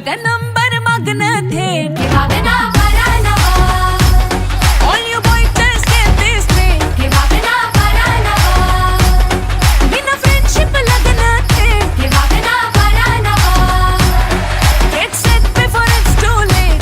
त्या नंबर मागणं थेट All you boys just get this straight बिना friendship लग्न थेट Get set before it's too late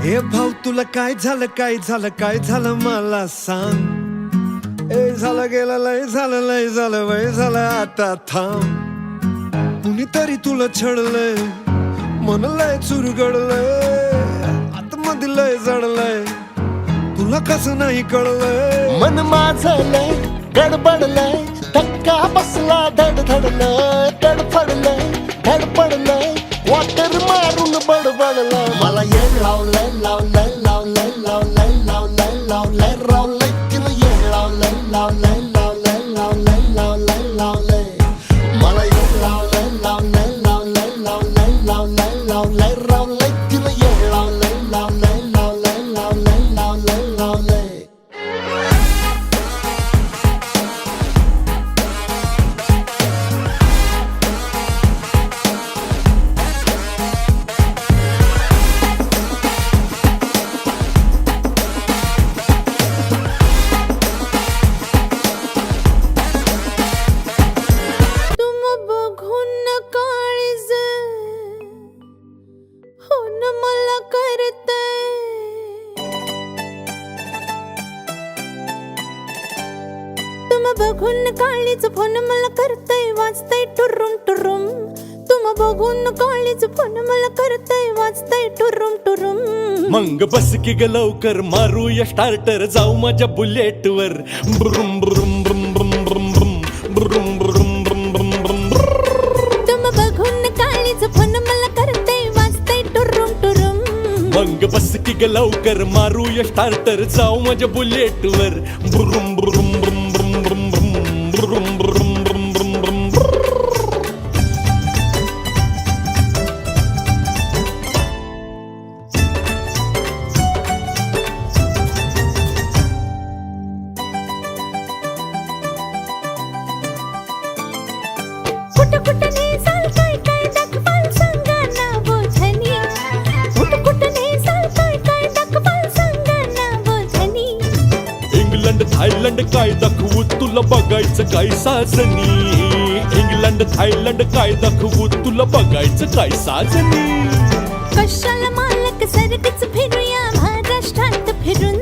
ए भाऊ तुला काय झालं काय झालं काय झालं मला सांग ए झालं गेलं लय झालं वय झालं आता थांब कुणीतरी तुला छळलंय मन लय चुरगडलंय आतमध्ये लय जडलंय तुला कसं नाही कळलंय मन माझं लय गडबडलंय धक्का बसला धडधडलंय धडफडलंय धडपडलंय वाटर मारून बडबडलंय मला येड लावलंय लावलंय लावलंय लावलंय लावलंय लावलंय रावलंय तिला येड लावलंय लावलंय लावलंय लावलंय लावलंय लावलंय मला येड लावलंय लावलंय लावलंय लावलंय लावलंय लावलंय रावलंय तिला येड लावलंय लावलंय लावलंय लावलंय लावलंय लावलंय तुम बघून काळीज होन मला करतय तुम बघून काळीज फोन मला करतय वाजतय टुरुम टुरुम तुम बघून काळीज फोन मला करतय वाजतय टुरुम टुरुम मंग बस की ग लवकर मारूया स्टार्टर जाऊ माझ्या बुलेट वर ब्रुम ब्रुम ब्रुम ब्रुम ब्रुम ब्रुम ब्रुम ब्रुम ब्रुम ब्रुम ब्रुम तुम बघून काळीज फोन मला करतय वाजतय टुरुम टुरुम मंग बस की ग लवकर मारूया स्टार्टर जाऊ माझ्या बुलेट वर ब्रुम ब्रुम ब्रुम ब्रुम ब्रुम ब्रुम ब्रुम ब्रुम ब्रुम ब्रुम ब्रुम कुठं कुठं नेसाल काय काय दाखवाल सांगा ना बोधनी कुठं कुठं नेसाल काय काय दाखवाल सांगा ना बोधनी इंग्लंड थायलंड काय दाखवू तुला बघायचं काय साजनी इंग्लंड थायलंड काय दाखवू तुला बघायचं काय साजनी कशाला मालक सरगच फिरूया महाराष्ट्रात फिरून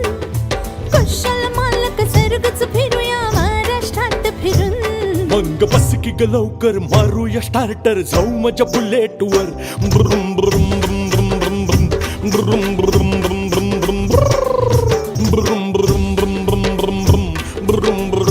कशाला मालक सरगच फिरूया महाराष्ट्रात फिरून मंग बस की ग लवकर मारूया स्टार्टर जाऊ माझ्या बुलेट वर ब्रुम ब्रुम ब्रुम ब्रुम ब्रुम ब्रुम ब्रुम ब्रुम ब्रुम ब्रुम ब्रुम ब्रुम ब्रुम ब्रुम ब्रुम ब्रुम ब्रुम ब्रुम ब्रुम